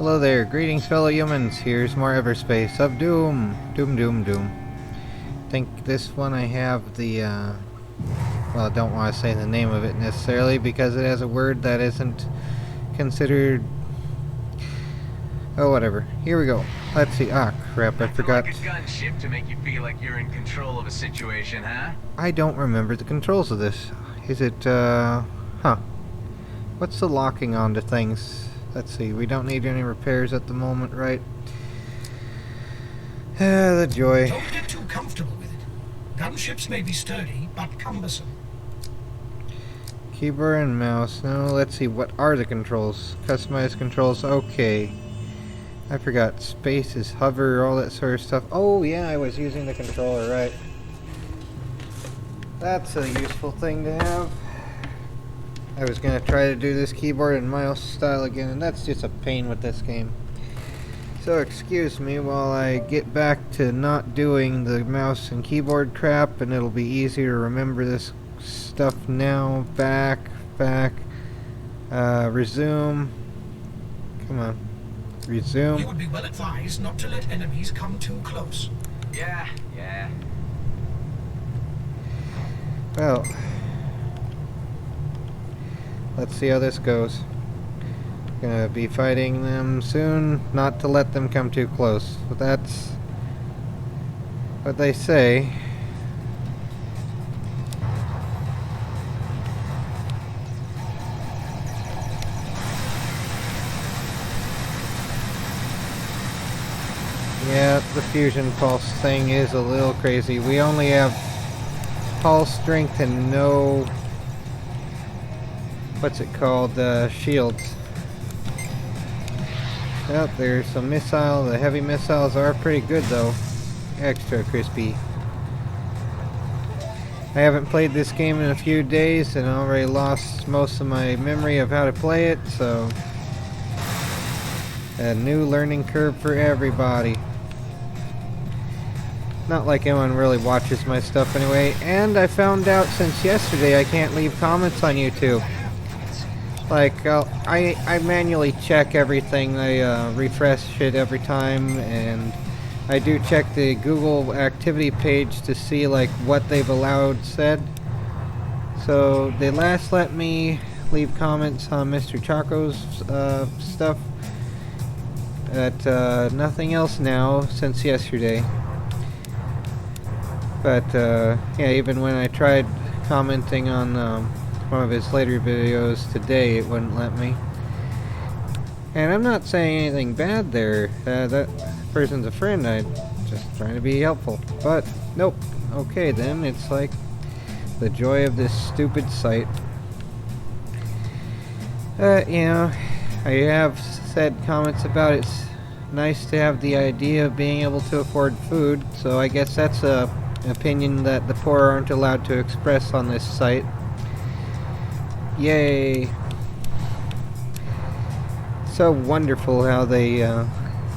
Hello there, greetings fellow humans. Here's more EverSpace of Doom. Doom. I think this one I have the, well, I don't want to say the name of it necessarily because it has a word that isn't considered... Oh, whatever. Here we go. Let's see. Ah, crap, I forgot. Like a gunship to make you feel like you're in control of a situation, huh? I don't remember the controls of this. Is it, What's the locking onto things? Let's see, we don't need any repairs at the moment, right? The joy. Don't get too comfortable with it. Gunships may be sturdy, but cumbersome. Keyboard and mouse. No, let's see, what are the controls? Customize controls, okay. I forgot, space is hover, all that sort of stuff. Oh yeah, I was using the controller, right. That's a useful thing to have. I was going to try to do this keyboard and mouse style again, and that's just a pain with this game. So excuse me while I get back to not doing the mouse and keyboard crap, and it'll be easier to remember this stuff now. Back, resume. Come on. Resume. You would be well advised not to let enemies come too close. Yeah. Well, let's see how this goes. Gonna be fighting them soon, not to let them come too close. But that's what they say. Yeah, the fusion pulse thing is a little crazy. We only have pulse strength and no... what's it called? Shields. Yep, there's some missile. The heavy missiles are pretty good though. Extra crispy. I haven't played this game in a few days and I already lost most of my memory of how to play it, so... a new learning curve for everybody. Not like anyone really watches my stuff anyway, and I found out since yesterday I can't leave comments on YouTube. Like, I manually check everything, I refresh it every time, and I do check the Google activity page to see like what they've allowed said. So they last let me leave comments on Mr. Chaco's stuff, but nothing else now since yesterday. But yeah, even when I tried commenting on one of his later videos today, it wouldn't let me. And I'm not saying anything bad there. That person's a friend. I'm just trying to be helpful. But nope. Okay then. It's like the joy of this stupid site. You know, I have said comments about it's nice to have the idea of being able to afford food. So I guess that's an opinion that the poor aren't allowed to express on this site. Yay! So wonderful how they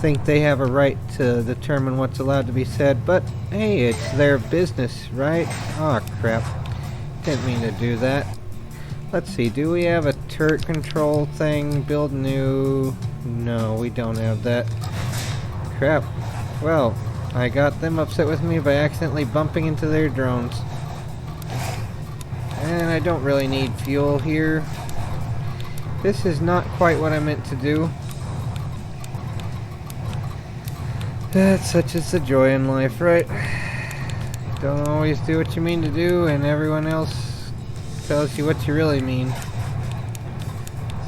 think they have a right to determine what's allowed to be said, but hey, it's their business, right? Aw, crap. Didn't mean to do that. Let's see, do we have a turret control thing? Build new... No, we don't have that. Crap. Well, I got them upset with me by accidentally bumping into their drones. And I don't really need fuel here. This is not quite what I meant to do. That's such is the joy in life, right? Don't always do what you mean to do, and everyone else tells you what you really mean.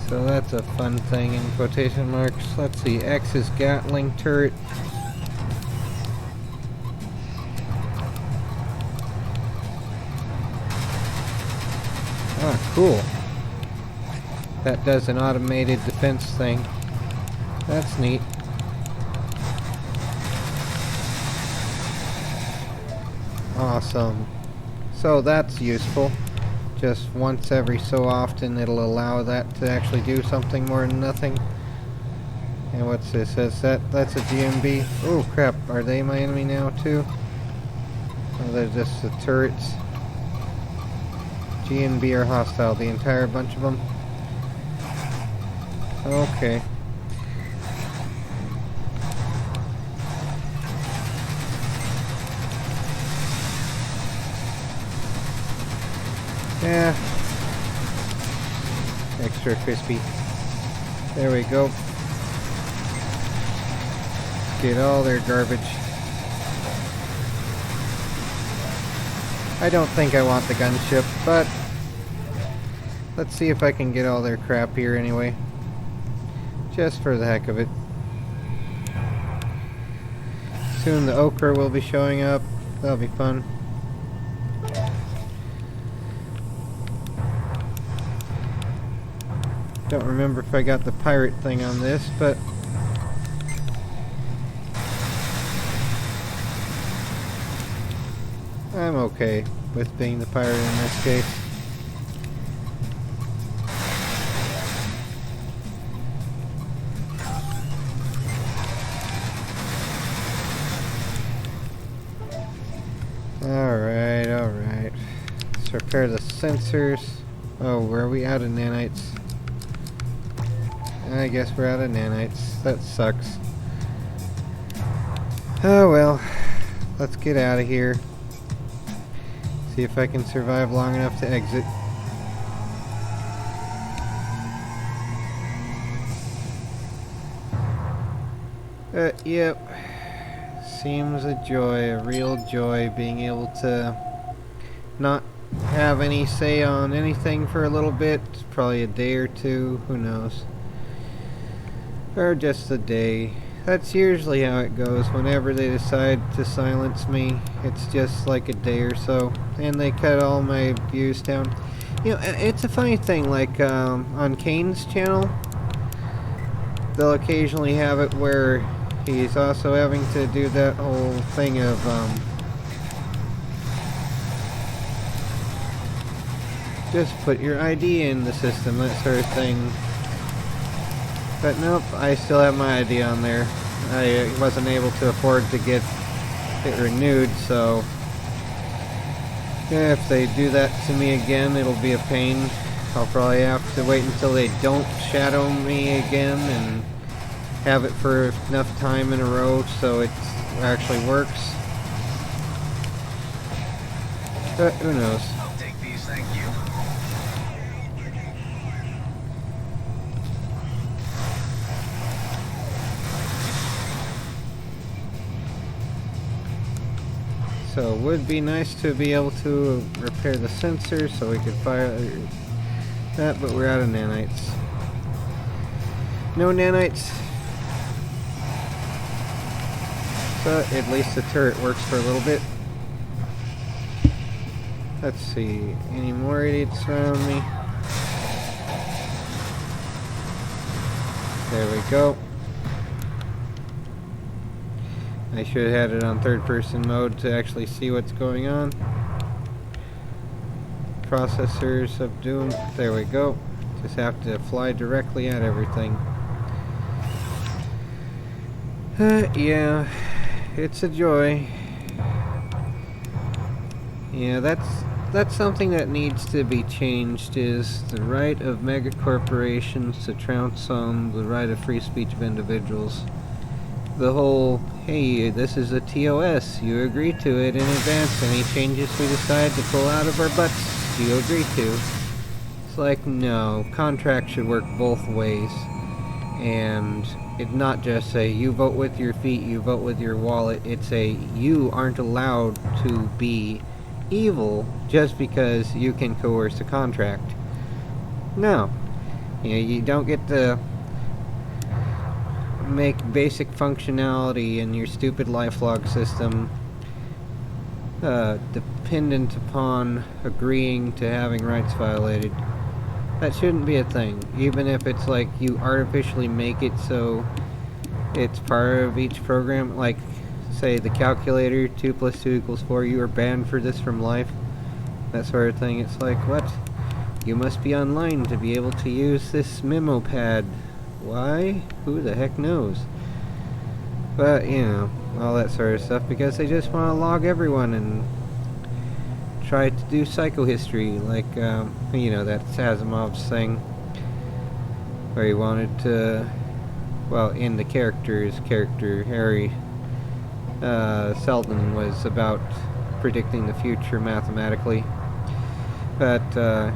So that's a fun thing in quotation marks. Let's see, X is Gatling turret. Ah, cool. That does an automated defense thing. That's neat. Awesome. So that's useful. Just once every so often it'll allow that to actually do something more than nothing. And what's this? That's a GMB. Oh crap, are they my enemy now too? Oh, they're just the turrets. GNB are hostile, the entire bunch of them. Okay. Yeah. Extra crispy. There we go. Get all their garbage. I don't think I want the gunship, but let's see if I can get all their crap here anyway. Just for the heck of it. Soon the okra will be showing up. That'll be fun. Don't remember if I got the pirate thing on this, but I'm okay with being the pirate in this case. Alright, alright. Let's repair the sensors. Oh, were we out of nanites? I guess we're out of nanites. That sucks. Oh well. Let's get out of here. See if I can survive long enough to exit. Yep. Seems a joy, a real joy, being able to not have any say on anything for a little bit. Probably a day or two, who knows. Or just a day. That's usually how it goes. Whenever they decide to silence me, it's just like a day or so. And they cut all my views down. You know, it's a funny thing, like on Kane's channel, they'll occasionally have it where he's also having to do that whole thing of just put your ID in the system, that sort of thing. But nope, I still have my ID on there. I wasn't able to afford to get it renewed, so yeah, if they do that to me again, it'll be a pain. I'll probably have to wait until they don't shadow me again and have it for enough time in a row so it actually works. But who knows? I'll take these, thank you. So it would be nice to be able to repair the sensor so we could fire that, but we're out of nanites. No nanites. So at least the turret works for a little bit. Let's see, any more idiots around me? There we go. I should have had it on third person mode to actually see what's going on. Processors of doom. There we go. Just have to fly directly at everything. Yeah, it's a joy. Yeah, that's something that needs to be changed, is the right of megacorporations to trounce on the right of free speech of individuals. The whole, hey, this is a TOS, you agree to it in advance, any changes we decide to pull out of our butts, you agree to. It's like, no, contracts should work both ways. And it's not just a, you vote with your feet, you vote with your wallet. It's a, you aren't allowed to be evil just because you can coerce a contract. No. You know, you don't get to make basic functionality in your stupid lifelog system dependent upon agreeing to having rights violated. That shouldn't be a thing, even if it's like you artificially make it so it's part of each program. Like, say the calculator, 2 + 2 = 4, you are banned for this from life, that sort of thing. It's like, what? You must be online to be able to use this memo pad. Why? Who the heck knows? But, you know, all that sort of stuff, because they just want to log everyone and try to do psychohistory, like, you know, that's Asimov's thing, where he wanted to, well, in the character, Harry Seldon was about predicting the future mathematically. But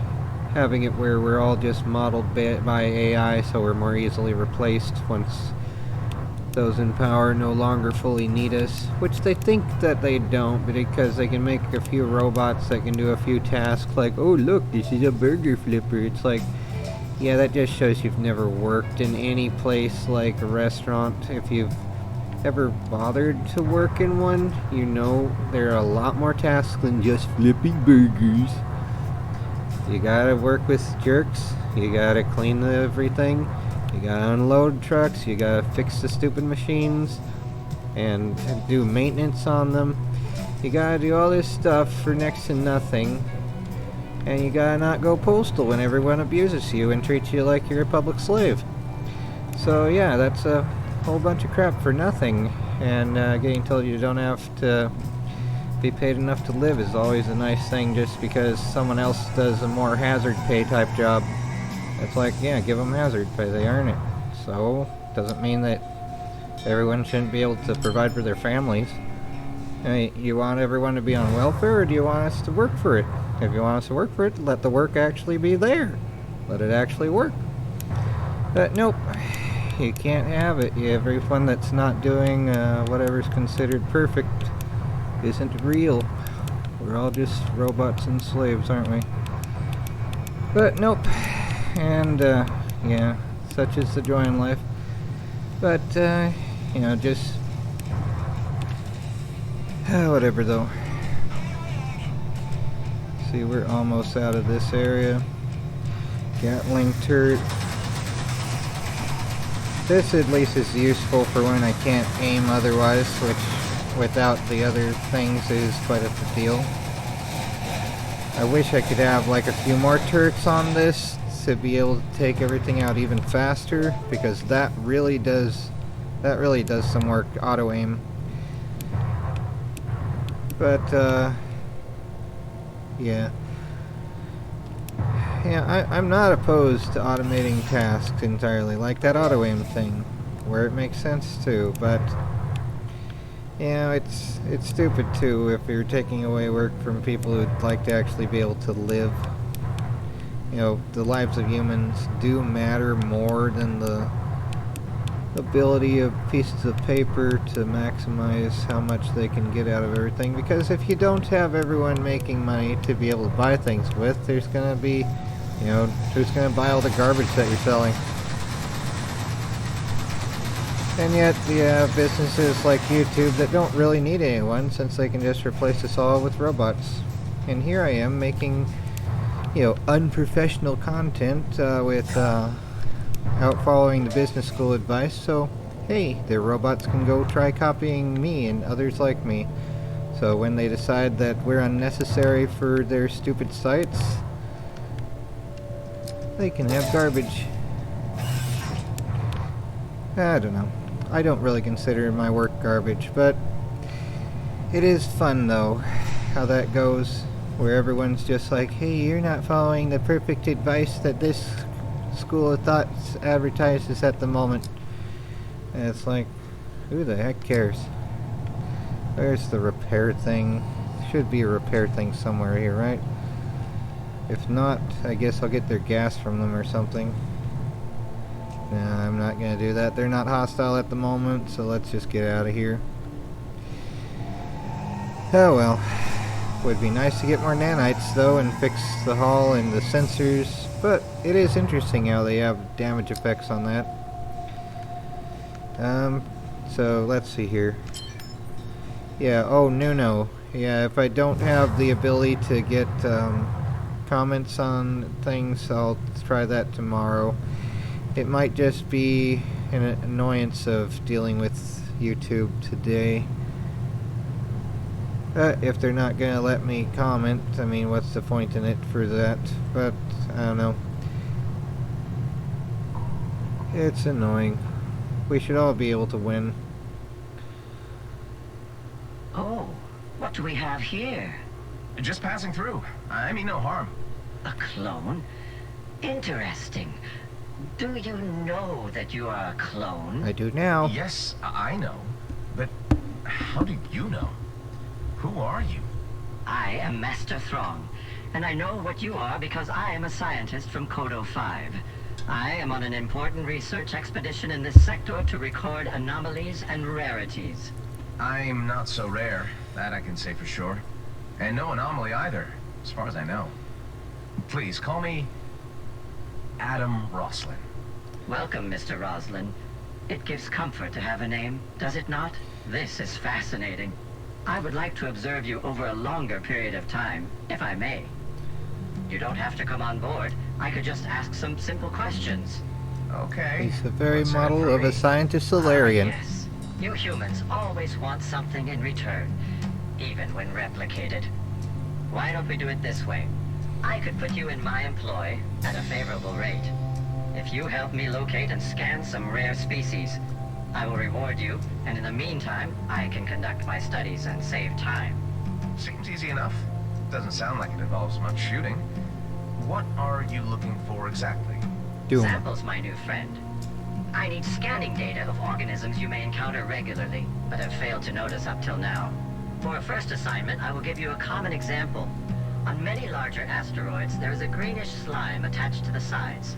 having it where we're all just modeled by AI, so we're more easily replaced once those in power no longer fully need us, which they think that they don't, but because they can make a few robots that can do a few tasks, like, oh look, this is a burger flipper. It's like, yeah, that just shows you've never worked in any place like a restaurant. If you've ever bothered to work in one, you know there are a lot more tasks than just flipping burgers. You gotta work with jerks, you gotta clean everything, you gotta unload trucks, you gotta fix the stupid machines, and do maintenance on them. You gotta do all this stuff for next to nothing, and you gotta not go postal when everyone abuses you and treats you like you're a public slave. So yeah, that's a whole bunch of crap for nothing, and getting told you don't have to be paid enough to live is always a nice thing just because someone else does a more hazard pay type job. It's like, yeah, give them hazard pay, they earn it. So, doesn't mean that everyone shouldn't be able to provide for their families. I mean, you want everyone to be on welfare, or do you want us to work for it? If you want us to work for it, let the work actually be there. Let it actually work. But nope, you can't have it. Everyone that's not doing whatever's considered perfect isn't real. We're all just robots and slaves, aren't we? But nope. And yeah, such is the joy in life. But you know, just whatever though. See, we're almost out of this area. Gatling turret. This at least is useful for when I can't aim otherwise, which without the other things is quite a deal. I wish I could have like a few more turrets on this to be able to take everything out even faster, because that really does some work, auto aim. But yeah, I'm not opposed to automating tasks entirely, like that auto aim thing, where it makes sense too, but yeah, it's stupid too if you're taking away work from people who'd like to actually be able to live. You know, the lives of humans do matter more than the ability of pieces of paper to maximize how much they can get out of everything, because if you don't have everyone making money to be able to buy things with, there's gonna be, you know, who's gonna buy all the garbage that you're selling? And yet, you have businesses like YouTube that don't really need anyone, since they can just replace us all with robots. And here I am making, you know, unprofessional content with out following the business school advice. So, hey, their robots can go try copying me and others like me. So when they decide that we're unnecessary for their stupid sites, they can have garbage. I don't know. I don't really consider my work garbage, but it is fun though, how that goes, where everyone's just like, hey, you're not following the perfect advice that this school of thought advertises at the moment. And it's like, who the heck cares? Where's the repair thing? Should be a repair thing somewhere here, right? If not, I guess I'll get their gas from them or something. Nah, I'm not gonna do that. They're not hostile at the moment, so let's just get out of here. Oh well. Would be nice to get more nanites though and fix the hull and the sensors, but it is interesting how they have damage effects on that. So let's see here. Yeah, oh no. Yeah, if I don't have the ability to get comments on things, I'll try that tomorrow. It might just be an annoyance of dealing with YouTube today. If they're not gonna let me comment, I mean, what's the point in it for that? But, I don't know. It's annoying. We should all be able to win. Oh, what do we have here? Just passing through. I mean no harm. A clone? Interesting. Do you know that you are a clone? I do now. Yes, I know. But how do you know? Who are you? I am Master Throng, And I know what you are because I am a scientist from Kodo 5. I am on an important research expedition in this sector to record anomalies and rarities. I'm not so rare, that I can say for sure. And no anomaly either, as far as I know. Please, call me Adam Roslin. Welcome, Mr. Roslin. It gives comfort to have a name, does it not? This is fascinating. I would like to observe you over a longer period of time, if I may. You don't have to come on board. I could just ask some simple questions. Okay. He's the very What's in it model for of me? a scientist Solarian. Yes. You humans always want something in return, even when replicated. Why don't we do it this way? I could put you in my employ at a favorable rate. If you help me locate and scan some rare species, I will reward you, and in the meantime, I can conduct my studies and save time. Seems easy enough. Doesn't sound like it involves much shooting. What are you looking for exactly? Doom. Samples, my new friend. I need scanning data of organisms you may encounter regularly, but have failed to notice up till now. For a first assignment, I will give you a common example. On many larger asteroids, there is a greenish slime attached to the sides.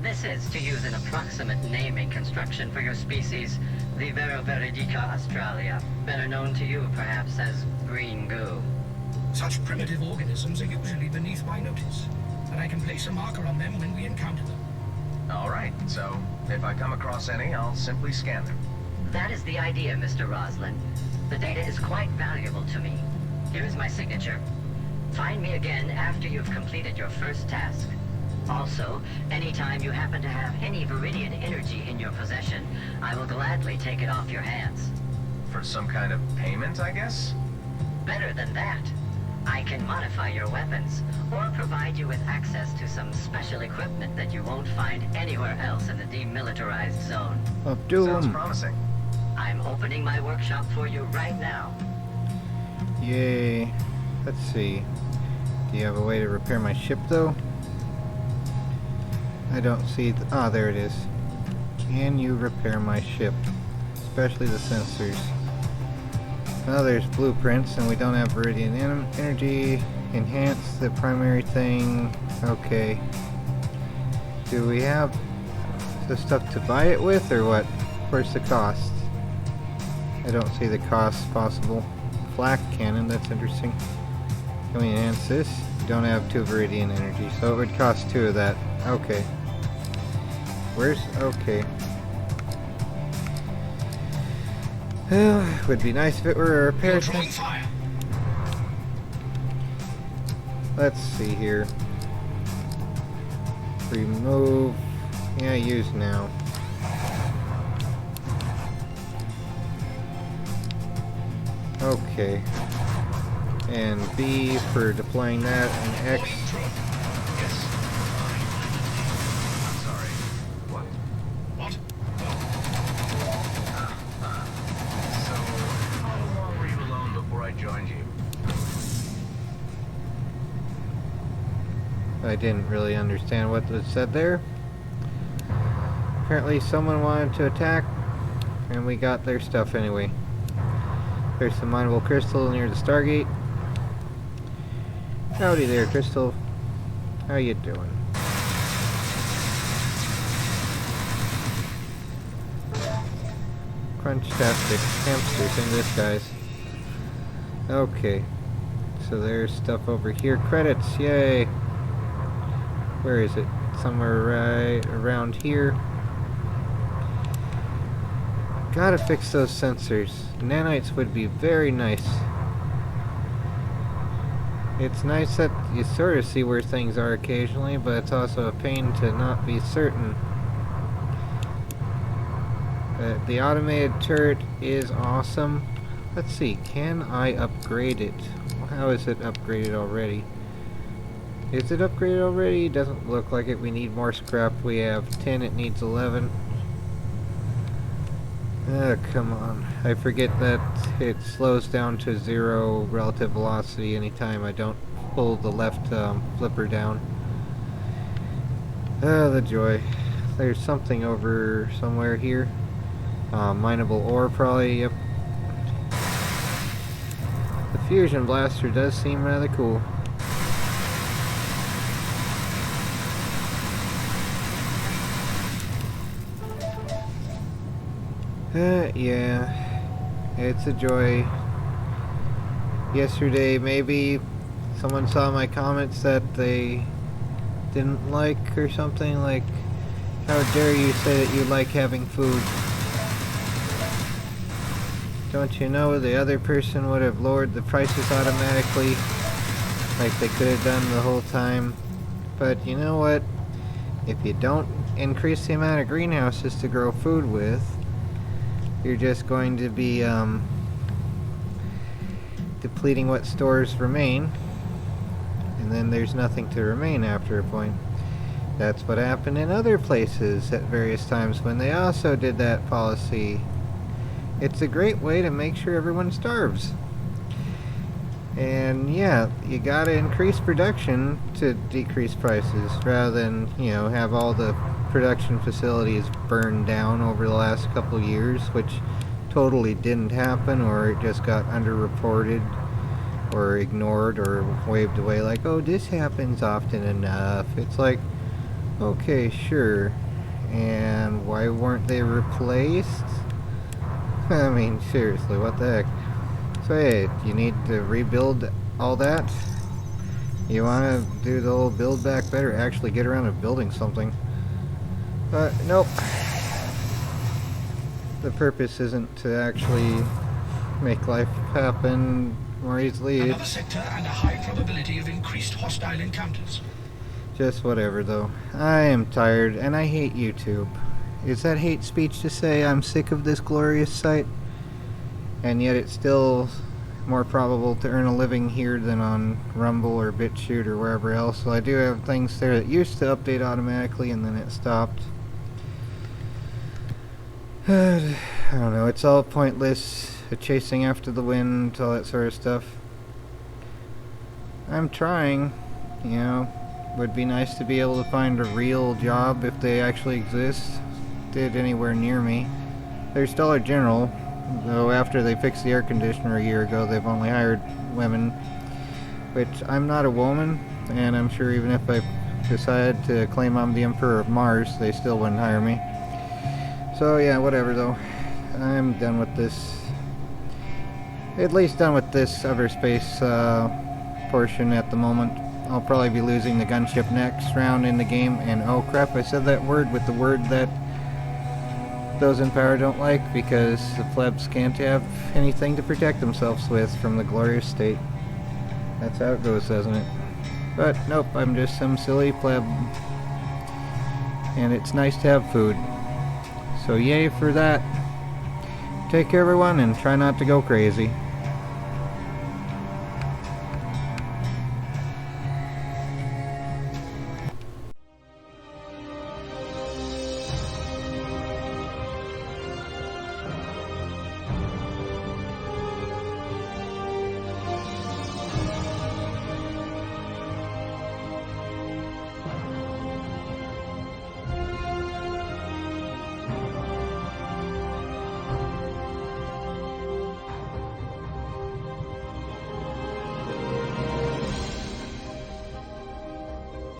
This is, to use an approximate naming construction for your species, the Veroveridica australia, better known to you perhaps as green goo. Such primitive organisms are usually beneath my notice, and I can place a marker on them when we encounter them. All right, so if I come across any, I'll simply scan them. That is the idea, Mr. Roslin. The data is quite valuable to me. Here is my signature. Find me again after you've completed your first task. Also, anytime you happen to have any Viridian energy in your possession, I will gladly take it off your hands. For some kind of payment, I guess? Better than that. I can modify your weapons, or provide you with access to some special equipment that you won't find anywhere else in the demilitarized zone. Of Sounds Doom. promising. I'm opening my workshop for you right now. Yay. Let's see. Do you have a way to repair my ship, though? I don't see... Ah, there it is. Can you repair my ship? Especially the sensors. Now there's blueprints, and we don't have Viridian energy. Enhance the primary thing. Okay. Do we have the stuff to buy it with, or what? Where's the cost? I don't see the cost possible. Flak cannon, that's interesting. Can we enhance this? We don't have 2 Viridian energy, so it would cost 2 of that. Okay. Where's... okay. Well, it would be nice if it were a repair You're drawing thing. fire. Let's see here. Remove. Yeah, use now. Okay. And B for deploying that, and X. Yes. I'm sorry. What? What? So, how long were you alone before I joined you? I didn't really understand what was said there. Apparently someone wanted to attack, and we got their stuff anyway. There's some mineable crystal near the Stargate. Howdy there, Crystal. How you doing? Crunchtastic hamsters in this, guys. Okay. So there's stuff over here. Credits, yay! Where is it? Somewhere right around here. Gotta fix those sensors. Nanites would be very nice. It's nice that you sort of see where things are occasionally, but it's also a pain to not be certain. The automated turret is awesome. Let's see, can I upgrade it? How is it upgraded already? Is it upgraded already? Doesn't look like it. We need more scrap. We have 10, it needs 11. Come on. I forget that it slows down to 0 relative velocity anytime I don't pull the left flipper down. The joy. There's something over somewhere here. Mineable ore probably, yep. The fusion blaster does seem rather cool. Yeah, it's a joy. Yesterday, maybe someone saw my comments that they didn't like or something, like, how dare you say that you like having food? Don't you know the other person would have lowered the prices automatically, like they could have done the whole time? But you know what? If you don't increase the amount of greenhouses to grow food with, you're just going to be depleting what stores remain, and then there's nothing to remain after a point. That's what happened in other places at various times when they also did that policy. It's a great way to make sure everyone starves. And yeah, you gotta increase production to decrease prices, rather than, you know, have all the production facilities burned down over the last couple years, which totally didn't happen, or it just got underreported or ignored or waved away like, oh, this happens often enough. It's like, okay, sure. And why weren't they replaced? I mean, seriously, what the heck? So hey, you need to rebuild all that? You want to do the whole build back better? Actually get around to building something. But nope. The purpose isn't to actually make life happen more easily. Another sector and a high probability of increased hostile encounters. Just whatever though. I am tired and I hate YouTube. Is that hate speech to say I'm sick of this glorious site? And yet it's still more probable to earn a living here than on Rumble or BitChute or wherever else. So I do have things there that used to update automatically and then it stopped. I don't know, it's all pointless. Chasing after the wind, all that sort of stuff. I'm trying, you know. Would be nice to be able to find a real job if they actually exist. Did anywhere near me. There's Dollar General, though after they fixed the air conditioner a year ago, they've only hired women. Which, I'm not a woman, and I'm sure even if I decided to claim I'm the Emperor of Mars, they still wouldn't hire me. So yeah, whatever though. I'm done with this. At least done with this EverSpace portion at the moment. I'll probably be losing the gunship next round in the game, and oh crap, I said that word with the word that those in power don't like, because the plebs can't have anything to protect themselves with from the glorious state. That's how it goes, doesn't it? But nope, I'm just some silly pleb. And it's nice to have food. So yay for that. Take care everyone, and try not to go crazy.